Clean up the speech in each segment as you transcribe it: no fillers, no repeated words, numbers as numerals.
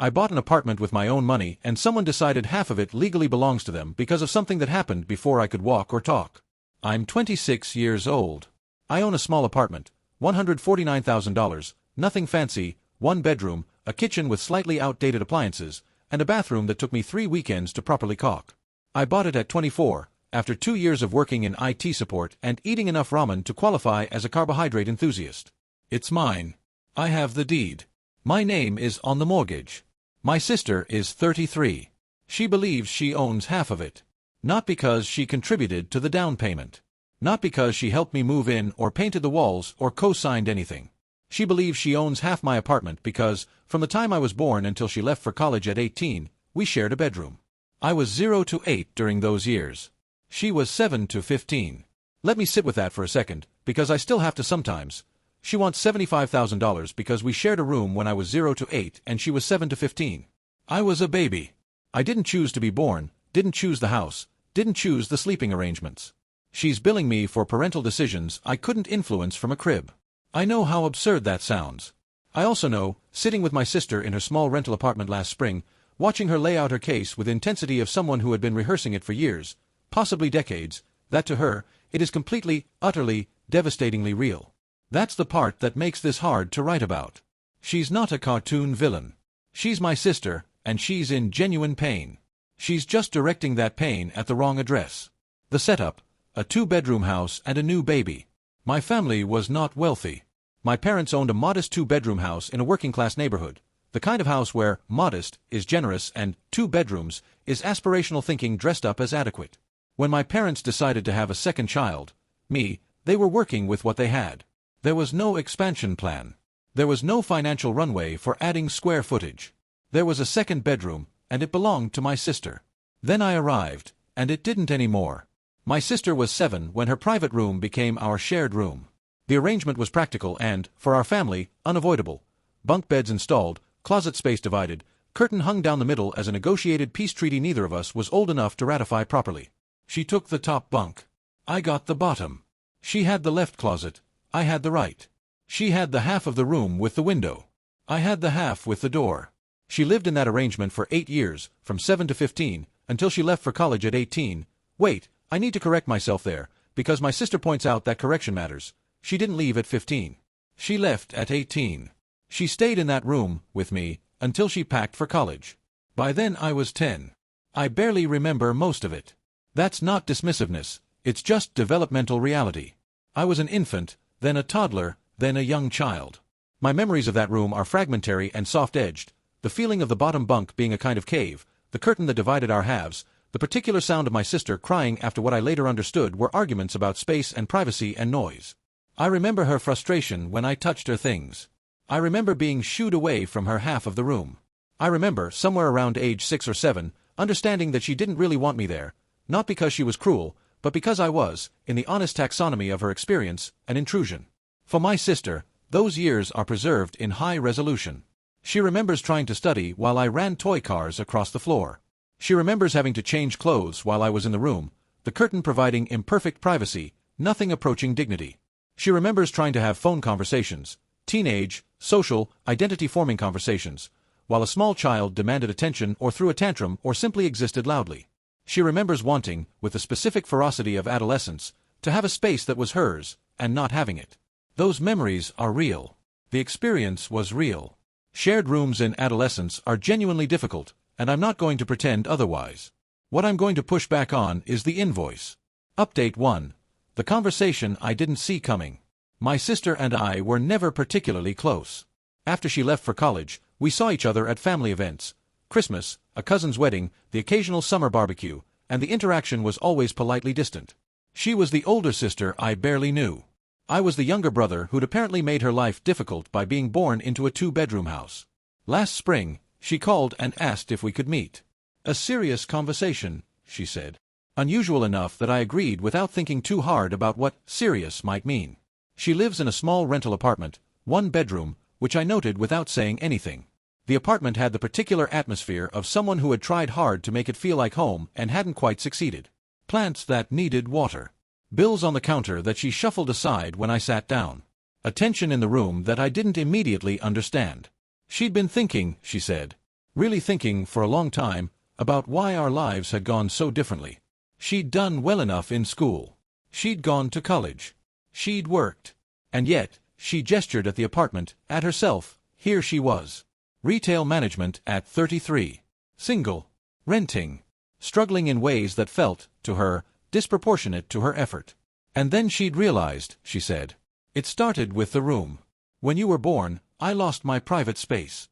I bought an apartment with my own money and someone decided half of it legally belongs to them because of something that happened before I could walk or talk. I'm 26 years old. I own a small apartment, $149,000, nothing fancy, one bedroom, a kitchen with slightly outdated appliances, and a bathroom that took me 3 weekends to properly caulk. I bought it at 24, after 2 years of working in IT support and eating enough ramen to qualify as a carbohydrate enthusiast. It's mine. I have the deed. My name is on the mortgage. My sister is 33. She believes she owns half of it. Not because she contributed to the down payment. Not because she helped me move in or painted the walls or co-signed anything. She believes she owns half my apartment because, from the time I was born until she left for college at 18, we shared a bedroom. I was 0 to 8 during those years. She was 7 to 15. Let me sit with that for a second, because I still have to sometimes. She wants $75,000 because we shared a room when I was 0 to 8 and she was 7 to 15. I was a baby. I didn't choose to be born, didn't choose the house, didn't choose the sleeping arrangements. She's billing me for parental decisions I couldn't influence from a crib. I know how absurd that sounds. I also know, sitting with my sister in her small rental apartment last spring, watching her lay out her case with intensity of someone who had been rehearsing it for years, possibly decades, that to her, it is completely, utterly, devastatingly real. That's the part that makes this hard to write about. She's not a cartoon villain. She's my sister, and she's in genuine pain. She's just directing that pain at the wrong address. The setup: a 2-bedroom house and a new baby. My family was not wealthy. My parents owned a modest 2-bedroom house in a working-class neighborhood, the kind of house where modest is generous and 2 bedrooms is aspirational thinking dressed up as adequate. When my parents decided to have a second child, me, they were working with what they had. There was no expansion plan. There was no financial runway for adding square footage. There was a second bedroom, and it belonged to my sister. Then I arrived, and it didn't anymore. My sister was 7 when her private room became our shared room. The arrangement was practical and, for our family, unavoidable. Bunk beds installed, closet space divided, curtain hung down the middle as a negotiated peace treaty neither of us was old enough to ratify properly. She took the top bunk. I got the bottom. She had the left closet. I had the right. She had the half of the room with the window. I had the half with the door. She lived in that arrangement for 8 years, from 7 to 15, until she left for college at 18. Wait, I need to correct myself there, because my sister points out that correction matters. She didn't leave at 15. She left at 18. She stayed in that room, with me, until she packed for college. By then I was 10. I barely remember most of it. That's not dismissiveness, it's just developmental reality. I was an infant, then a toddler, then a young child. My memories of that room are fragmentary and soft-edged, the feeling of the bottom bunk being a kind of cave, the curtain that divided our halves, the particular sound of my sister crying after what I later understood were arguments about space and privacy and noise. I remember her frustration when I touched her things. I remember being shooed away from her half of the room. I remember, somewhere around age 6 or 7, understanding that she didn't really want me there, not because she was cruel, but because I was, in the honest taxonomy of her experience, an intrusion. For my sister, those years are preserved in high resolution. She remembers trying to study while I ran toy cars across the floor. She remembers having to change clothes while I was in the room, the curtain providing imperfect privacy, nothing approaching dignity. She remembers trying to have phone conversations, teenage, social, identity-forming conversations, while a small child demanded attention or threw a tantrum or simply existed loudly. She remembers wanting, with the specific ferocity of adolescence, to have a space that was hers, and not having it. Those memories are real. The experience was real. Shared rooms in adolescence are genuinely difficult, and I'm not going to pretend otherwise. What I'm going to push back on is the invoice. Update 1. The conversation I didn't see coming. My sister and I were never particularly close. After she left for college, we saw each other at family events, Christmas, a cousin's wedding, the occasional summer barbecue, and the interaction was always politely distant. She was the older sister I barely knew. I was the younger brother who'd apparently made her life difficult by being born into a 2-bedroom house. Last spring, she called and asked if we could meet. A serious conversation, she said. Unusual enough that I agreed without thinking too hard about what serious might mean. She lives in a small rental apartment, 1 bedroom, which I noted without saying anything. The apartment had the particular atmosphere of someone who had tried hard to make it feel like home and hadn't quite succeeded. Plants that needed water. Bills on the counter that she shuffled aside when I sat down. A tension in the room that I didn't immediately understand. She'd been thinking, she said. really thinking for a long time about why our lives had gone so differently. She'd done well enough in school. She'd gone to college. She'd worked. And yet, she gestured at the apartment, at herself. Here she was. Retail management at 33. Single. Renting. Struggling in ways that felt, to her, disproportionate to her effort. And then she'd realized, she said. It started with the room. When you were born, I lost my private space.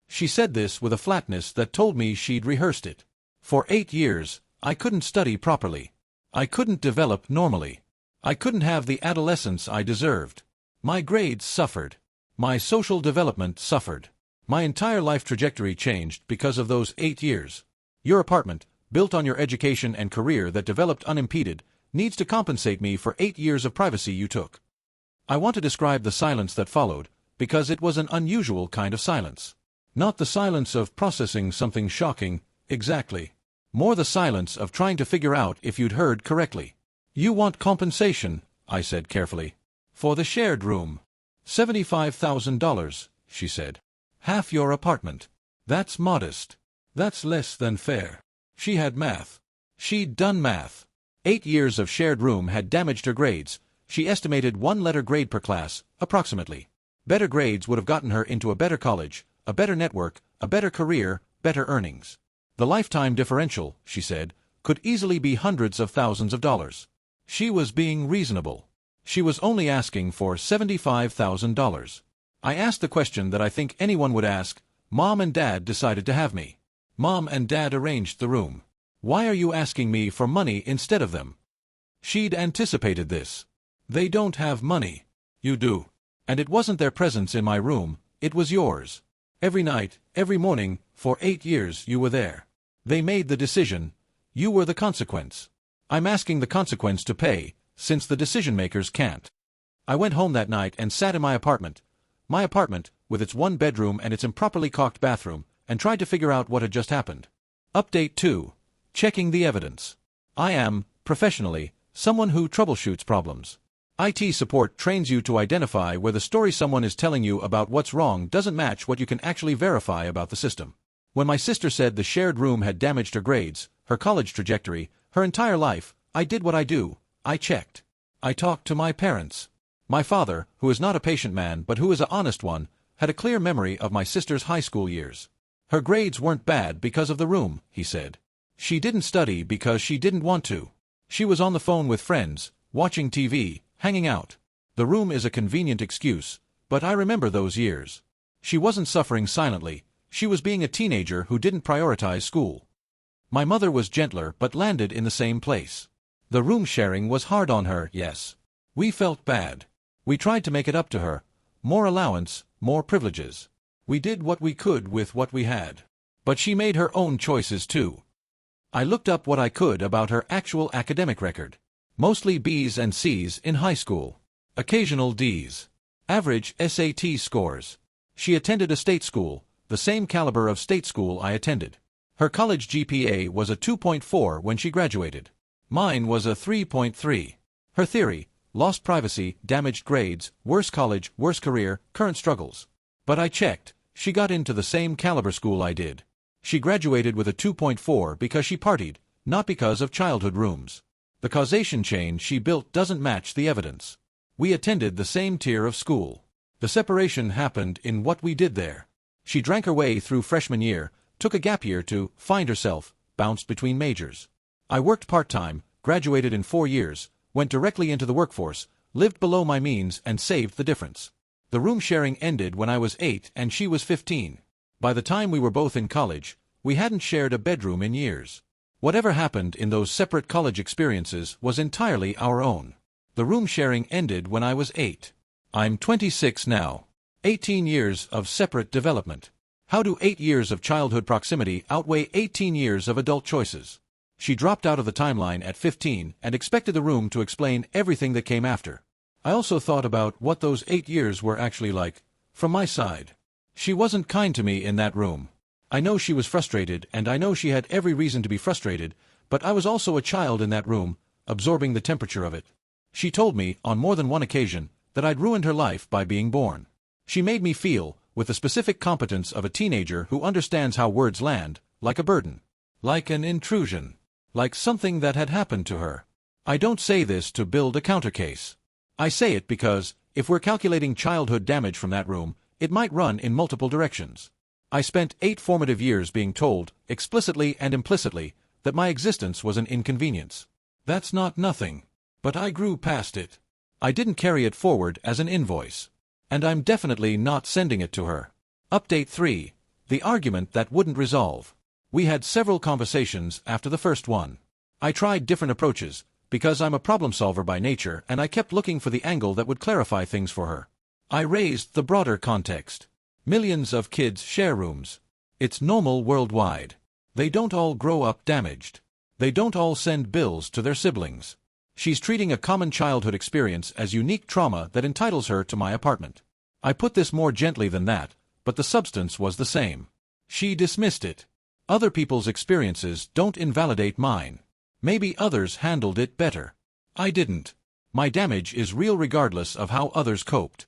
She said this with a flatness that told me she'd rehearsed it. For 8 years, I couldn't study properly. I couldn't develop normally. I couldn't have the adolescence I deserved. My grades suffered. My social development suffered. My entire life trajectory changed because of those 8 years. Your apartment, built on your education and career that developed unimpeded, needs to compensate me for 8 years of privacy you took. I want to describe the silence that followed, because it was an unusual kind of silence. Not the silence of processing something shocking, exactly. More the silence of trying to figure out if you'd heard correctly. You want compensation, I said carefully. For the shared room. $75,000, she said. Half your apartment. That's modest. That's less than fair. She had math. She'd done math. 8 years of shared room had damaged her grades. She estimated 1 letter grade per class, approximately. Better grades would have gotten her into a better college, a better network, a better career, better earnings. The lifetime differential, she said, could easily be hundreds of thousands of dollars. She was being reasonable. She was only asking for $75,000. I asked the question that I think anyone would ask. Mom and Dad decided to have me. Mom and Dad arranged the room. Why are you asking me for money instead of them? She'd anticipated this. They don't have money. You do. And it wasn't their presence in my room, it was yours. Every night, every morning, for 8 years you were there. They made the decision. You were the consequence. I'm asking the consequence to pay, since the decision-makers can't. I went home that night and sat in my apartment, with its 1 bedroom and its improperly caulked bathroom, and tried to figure out what had just happened. Update 2. Checking the evidence. I am, professionally, someone who troubleshoots problems. IT support trains you to identify where the story someone is telling you about what's wrong doesn't match what you can actually verify about the system. When my sister said the shared room had damaged her grades, her college trajectory, her entire life, I did what I do. I checked. I talked to my parents. My father, who is not a patient man but who is an honest one, had a clear memory of my sister's high school years. Her grades weren't bad because of the room, he said. She didn't study because she didn't want to. She was on the phone with friends, watching TV, hanging out. The room is a convenient excuse, but I remember those years. She wasn't suffering silently. She was being a teenager who didn't prioritize school. My mother was gentler but landed in the same place. The room sharing was hard on her, yes. We felt bad. We tried to make it up to her. More allowance, more privileges. We did what we could with what we had. But she made her own choices too. I looked up what I could about her actual academic record. Mostly B's and C's in high school. Occasional D's. Average SAT scores. She attended a state school, the same caliber of state school I attended. Her college GPA was a 2.4 when she graduated. Mine was a 3.3. Her theory: lost privacy, damaged grades, worse college, worse career, current struggles. But I checked. She got into the same caliber school I did. She graduated with a 2.4 because she partied, not because of childhood rooms. The causation chain she built doesn't match the evidence. We attended the same tier of school. The separation happened in what we did there. She drank her way through freshman year, took a gap year to find herself, bounced between majors. I worked part-time, graduated in 4 years, went directly into the workforce, lived below my means and saved the difference. The room sharing ended when I was 8 and she was 15. By the time we were both in college, we hadn't shared a bedroom in years. Whatever happened in those separate college experiences was entirely our own. The room sharing ended when I was 8. I'm 26 now. 18 years of separate development. How do 8 years of childhood proximity outweigh 18 years of adult choices? She dropped out of the timeline at 15 and expected the room to explain everything that came after. I also thought about what those 8 years were actually like, from my side. She wasn't kind to me in that room. I know she was frustrated, and I know she had every reason to be frustrated, but I was also a child in that room, absorbing the temperature of it. She told me, on more than one occasion, that I'd ruined her life by being born. She made me feel, with the specific competence of a teenager who understands how words land, like a burden, like an intrusion, like something that had happened to her. I don't say this to build a countercase. I say it because, if we're calculating childhood damage from that room, it might run in multiple directions. I spent 8 formative years being told, explicitly and implicitly, that my existence was an inconvenience. That's not nothing. But I grew past it. I didn't carry it forward as an invoice. And I'm definitely not sending it to her. Update 3. The argument that wouldn't resolve. We had several conversations after the first one. I tried different approaches, because I'm a problem solver by nature, and I kept looking for the angle that would clarify things for her. I raised the broader context. Millions of kids share rooms. It's normal worldwide. They don't all grow up damaged. They don't all send bills to their siblings. She's treating a common childhood experience as unique trauma that entitles her to my apartment. I put this more gently than that, but the substance was the same. She dismissed it. Other people's experiences don't invalidate mine. Maybe others handled it better. I didn't. My damage is real regardless of how others coped.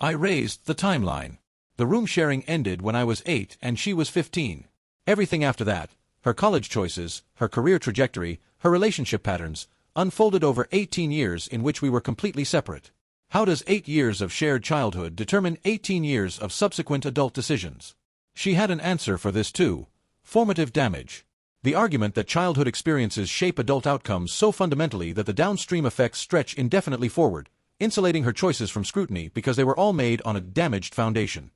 I raised the timeline. The room sharing ended when I was 8 and she was 15. Everything after that, her college choices, her career trajectory, her relationship patterns, unfolded over 18 years in which we were completely separate. How does 8 years of shared childhood determine 18 years of subsequent adult decisions? She had an answer for this too. Formative damage. The argument that childhood experiences shape adult outcomes so fundamentally that the downstream effects stretch indefinitely forward, insulating her choices from scrutiny because they were all made on a damaged foundation.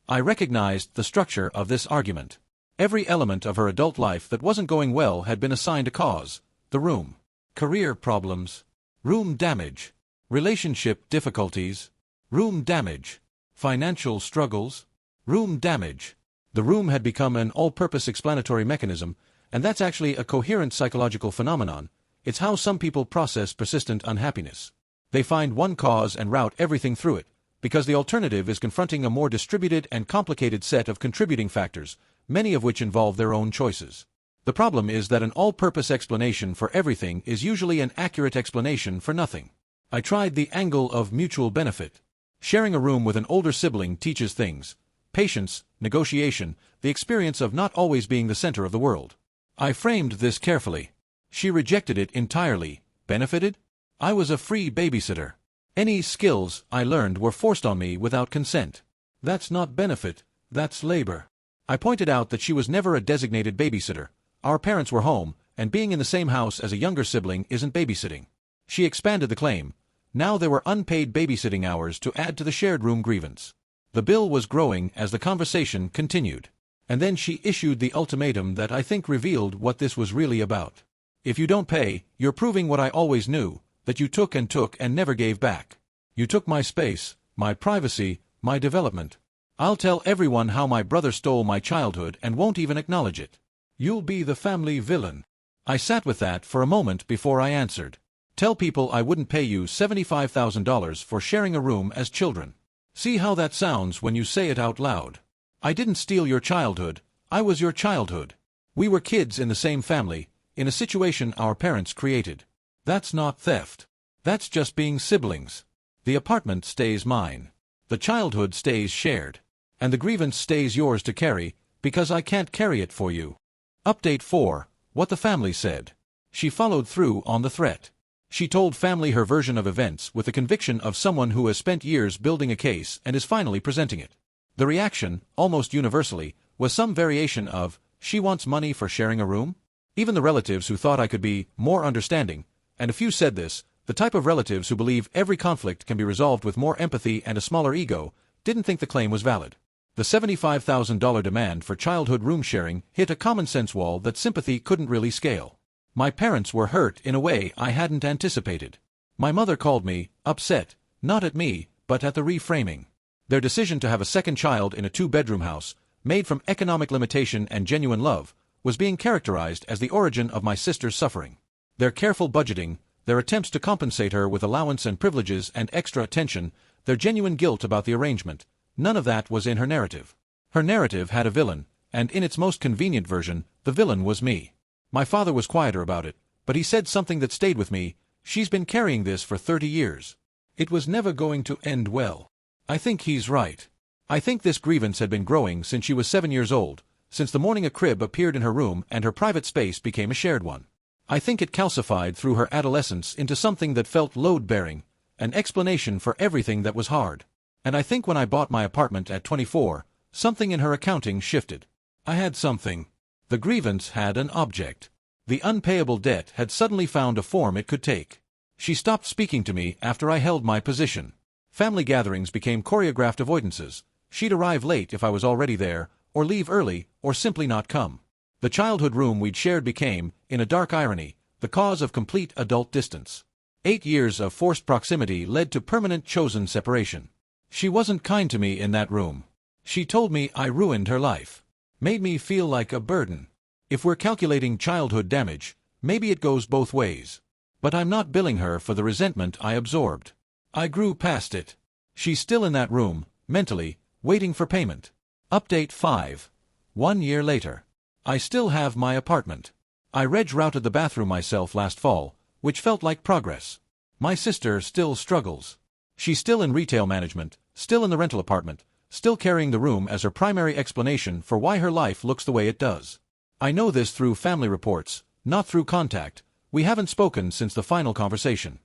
I recognized the structure of this argument. Every element of her adult life that wasn't going well had been assigned a cause: the room. Career problems. Room damage. Relationship difficulties. Room damage. Financial struggles. Room damage. The room had become an all-purpose explanatory mechanism, and that's actually a coherent psychological phenomenon. It's how some people process persistent unhappiness. They find one cause and route everything through it, because the alternative is confronting a more distributed and complicated set of contributing factors, many of which involve their own choices. The problem is that an all-purpose explanation for everything is usually an accurate explanation for nothing. I tried the angle of mutual benefit. Sharing a room with an older sibling teaches things: patience, negotiation, the experience of not always being the center of the world. I framed this carefully. She rejected it entirely. Benefited? I was a free babysitter. Any skills I learned were forced on me without consent. That's not benefit, that's labor. I pointed out that she was never a designated babysitter. Our parents were home, and being in the same house as a younger sibling isn't babysitting. She expanded the claim. Now there were unpaid babysitting hours to add to the shared room grievance. The bill was growing as the conversation continued. And then she issued the ultimatum that I think revealed what this was really about. If you don't pay, you're proving what I always knew, that you took and never gave back. You took my space, my privacy, my development. I'll tell everyone how my brother stole my childhood and won't even acknowledge it. You'll be the family villain. I sat with that for a moment before I answered. Tell people I wouldn't pay you $75,000 for sharing a room as children. See how that sounds when you say it out loud. I didn't steal your childhood, I was your childhood. We were kids in the same family, in a situation our parents created. That's not theft. That's just being siblings. The apartment stays mine. The childhood stays shared. And the grievance stays yours to carry, because I can't carry it for you. Update 4. What the family said. She followed through on the threat. She told family her version of events with the conviction of someone who has spent years building a case and is finally presenting it. The reaction, almost universally, was some variation of, "She wants money for sharing a room?" Even the relatives who thought I could be more understanding, and a few said this, the type of relatives who believe every conflict can be resolved with more empathy and a smaller ego, didn't think the claim was valid. The $75,000 demand for childhood room sharing hit a common-sense wall that sympathy couldn't really scale. My parents were hurt in a way I hadn't anticipated. My mother called me, upset, not at me, but at the reframing. Their decision to have a second child in a 2-bedroom house, made from economic limitation and genuine love, was being characterized as the origin of my sister's suffering. Their careful budgeting, their attempts to compensate her with allowance and privileges and extra attention, their genuine guilt about the arrangement, none of that was in her narrative. Her narrative had a villain, and in its most convenient version, the villain was me. My father was quieter about it, but he said something that stayed with me: "She's been carrying this for 30 years. It was never going to end well." I think he's right. I think this grievance had been growing since she was 7 years old, since the morning a crib appeared in her room and her private space became a shared one. I think it calcified through her adolescence into something that felt load-bearing, an explanation for everything that was hard. And I think when I bought my apartment at 24, something in her accounting shifted. I had something. The grievance had an object. The unpayable debt had suddenly found a form it could take. She stopped speaking to me after I held my position. Family gatherings became choreographed avoidances. She'd arrive late if I was already there, or leave early, or simply not come. The childhood room we'd shared became, in a dark irony, the cause of complete adult distance. 8 years of forced proximity led to permanent chosen separation. She wasn't kind to me in that room. She told me I ruined her life. Made me feel like a burden. If we're calculating childhood damage, maybe it goes both ways. But I'm not billing her for the resentment I absorbed. I grew past it. She's still in that room, mentally, waiting for payment. Update 5. 1 year later. I still have my apartment. I routed the bathroom myself last fall, which felt like progress. My sister still struggles. She's still in retail management, still in the rental apartment, still carrying the room as her primary explanation for why her life looks the way it does. I know this through family reports, not through contact. We haven't spoken since the final conversation.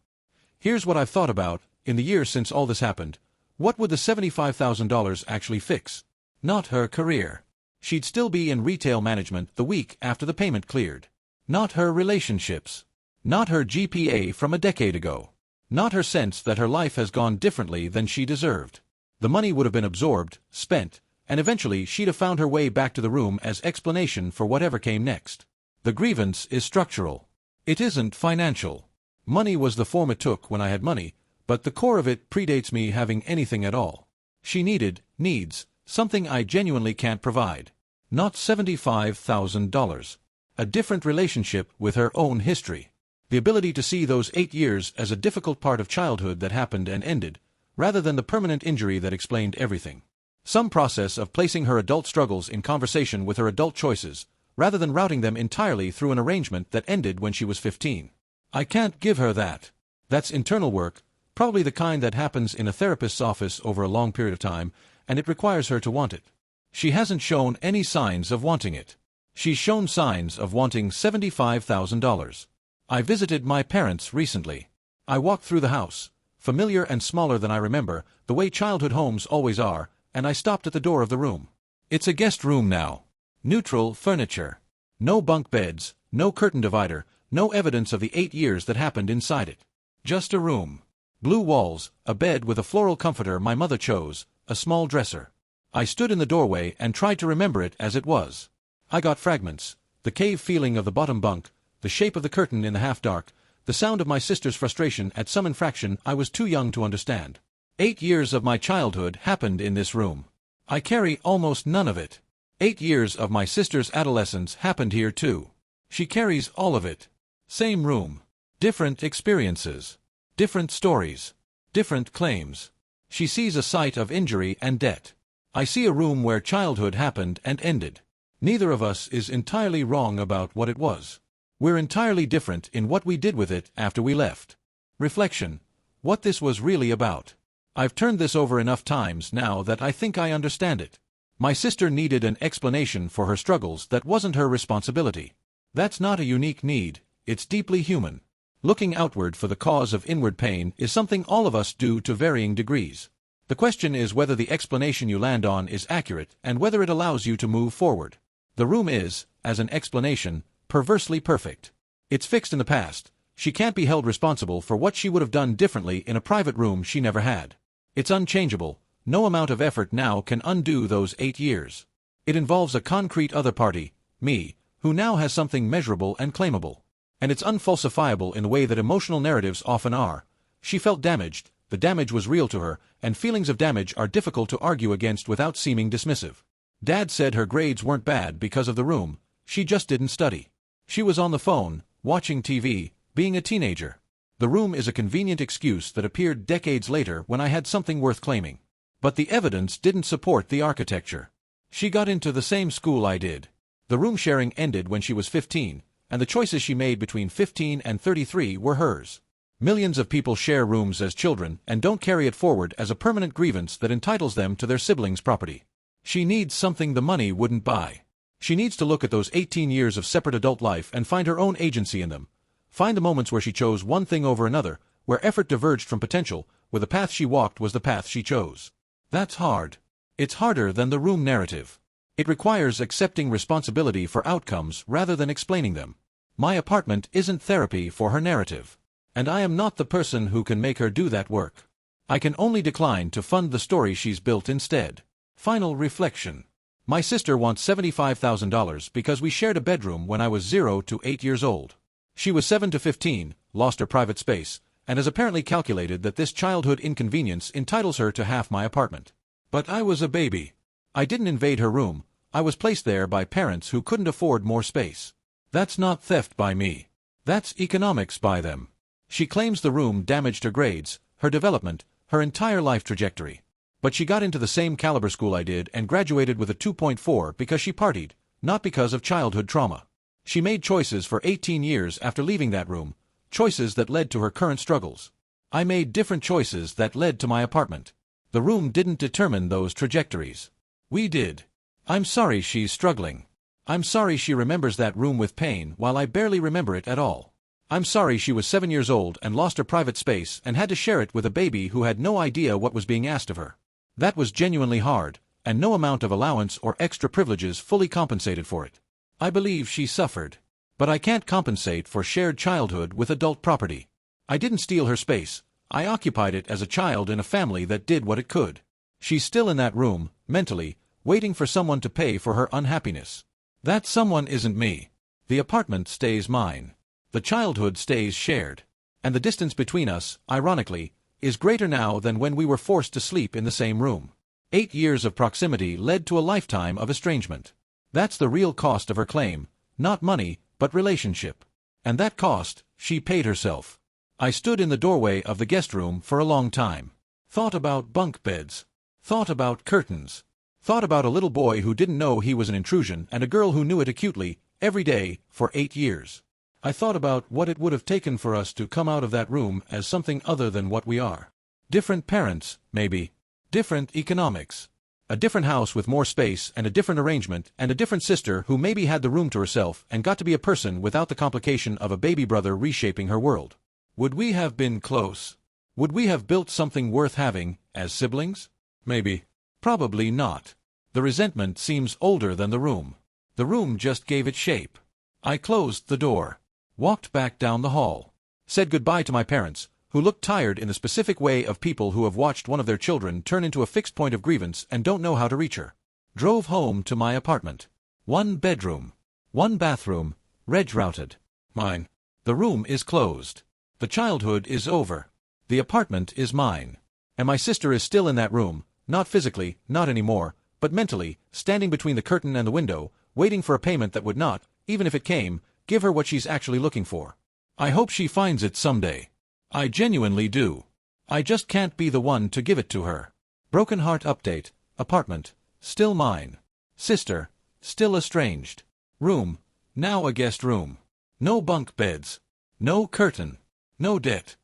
Here's what I've thought about, in the years since all this happened. What would the $75,000 actually fix? Not her career. She'd still be in retail management the week after the payment cleared. Not her relationships. Not her GPA from a decade ago. Not her sense that her life has gone differently than she deserved. The money would have been absorbed, spent, and eventually she'd have found her way back to the room as explanation for whatever came next. The grievance is structural. It isn't financial. Money was the form it took when I had money, but the core of it predates me having anything at all. She needs, something I genuinely can't provide. Not $75,000. A different relationship with her own history. The ability to see those 8 years as a difficult part of childhood that happened and ended, rather than the permanent injury that explained everything. Some process of placing her adult struggles in conversation with her adult choices, rather than routing them entirely through an arrangement that ended when she was 15. I can't give her that. That's internal work, probably the kind that happens in a therapist's office over a long period of time, and it requires her to want it. She hasn't shown any signs of wanting it. She's shown signs of wanting $75,000. I visited my parents recently. I walked through the house, familiar and smaller than I remember, the way childhood homes always are, and I stopped at the door of the room. It's a guest room now. Neutral furniture. No bunk beds, no curtain divider, no evidence of the 8 years that happened inside it. Just a room. Blue walls, a bed with a floral comforter my mother chose, a small dresser. I stood in the doorway and tried to remember it as it was. I got fragments, the cave feeling of the bottom bunk, the shape of the curtain in the half-dark, the sound of my sister's frustration at some infraction I was too young to understand. 8 years of my childhood happened in this room. I carry almost none of it. 8 years of my sister's adolescence happened here too. She carries all of it. Same room. Different experiences. Different stories. Different claims. She sees a site of injury and debt. I see a room where childhood happened and ended. Neither of us is entirely wrong about what it was. We're entirely different in what we did with it after we left. Reflection. What this was really about. I've turned this over enough times now that I think I understand it. My sister needed an explanation for her struggles that wasn't her responsibility. That's not a unique need, it's deeply human. Looking outward for the cause of inward pain is something all of us do to varying degrees. The question is whether the explanation you land on is accurate and whether it allows you to move forward. The room is, as an explanation, perversely perfect. It's fixed in the past. She can't be held responsible for what she would have done differently in a private room she never had. It's unchangeable. No amount of effort now can undo those 8 years. It involves a concrete other party, me, who now has something measurable and claimable. And it's unfalsifiable in the way that emotional narratives often are. She felt damaged, the damage was real to her, and feelings of damage are difficult to argue against without seeming dismissive. Dad said her grades weren't bad because of the room, she just didn't study. She was on the phone, watching TV, being a teenager. The room is a convenient excuse that appeared decades later when I had something worth claiming. But the evidence didn't support the architecture. She got into the same school I did. The room sharing ended when she was 15, and the choices she made between 15 and 33 were hers. Millions of people share rooms as children and don't carry it forward as a permanent grievance that entitles them to their siblings' property. She needs something the money wouldn't buy. She needs to look at those 18 years of separate adult life and find her own agency in them. Find the moments where she chose one thing over another, where effort diverged from potential, where the path she walked was the path she chose. That's hard. It's harder than the room narrative. It requires accepting responsibility for outcomes rather than explaining them. My apartment isn't therapy for her narrative. And I am not the person who can make her do that work. I can only decline to fund the story she's built instead. Final reflection. My sister wants $75,000 because we shared a bedroom when I was 0 to 8 years old. She was 7 to 15, lost her private space, and has apparently calculated that this childhood inconvenience entitles her to half my apartment. But I was a baby. I didn't invade her room. I was placed there by parents who couldn't afford more space. That's not theft by me. That's economics by them. She claims the room damaged her grades, her development, her entire life trajectory. But she got into the same caliber school I did and graduated with a 2.4 because she partied, not because of childhood trauma. She made choices for 18 years after leaving that room, choices that led to her current struggles. I made different choices that led to my apartment. The room didn't determine those trajectories. We did. I'm sorry she's struggling. I'm sorry she remembers that room with pain while I barely remember it at all. I'm sorry she was 7 years old and lost her private space and had to share it with a baby who had no idea what was being asked of her. That was genuinely hard, and no amount of allowance or extra privileges fully compensated for it. I believe she suffered. But I can't compensate for shared childhood with adult property. I didn't steal her space. I occupied it as a child in a family that did what it could. She's still in that room, mentally, waiting for someone to pay for her unhappiness. That someone isn't me. The apartment stays mine. The childhood stays shared. And the distance between us, ironically, is greater now than when we were forced to sleep in the same room. 8 years of proximity led to a lifetime of estrangement. That's the real cost of her claim, not money, but relationship. And that cost, she paid herself. I stood in the doorway of the guest room for a long time. Thought about bunk beds. Thought about curtains. Thought about a little boy who didn't know he was an intrusion and a girl who knew it acutely, every day, for 8 years. I thought about what it would have taken for us to come out of that room as something other than what we are. Different parents, maybe. Different economics. A different house with more space and a different arrangement and a different sister who maybe had the room to herself and got to be a person without the complication of a baby brother reshaping her world. Would we have been close? Would we have built something worth having, as siblings? Maybe. Probably not. The resentment seems older than the room. The room just gave it shape. I closed the door. Walked back down the hall. Said goodbye to my parents, who looked tired in the specific way of people who have watched one of their children turn into a fixed point of grievance and don't know how to reach her. Drove home to my apartment. 1 bedroom. 1 bathroom, reg-routed. Mine. The room is closed. The childhood is over. The apartment is mine. And my sister is still in that room, not physically, not anymore, but mentally, standing between the curtain and the window, waiting for a payment that would not, even if it came, give her what she's actually looking for. I hope she finds it someday. I genuinely do. I just can't be the one to give it to her. Broken heart update. Apartment. Still mine. Sister. Still estranged. Room. Now a guest room. No bunk beds. No curtain. No debt.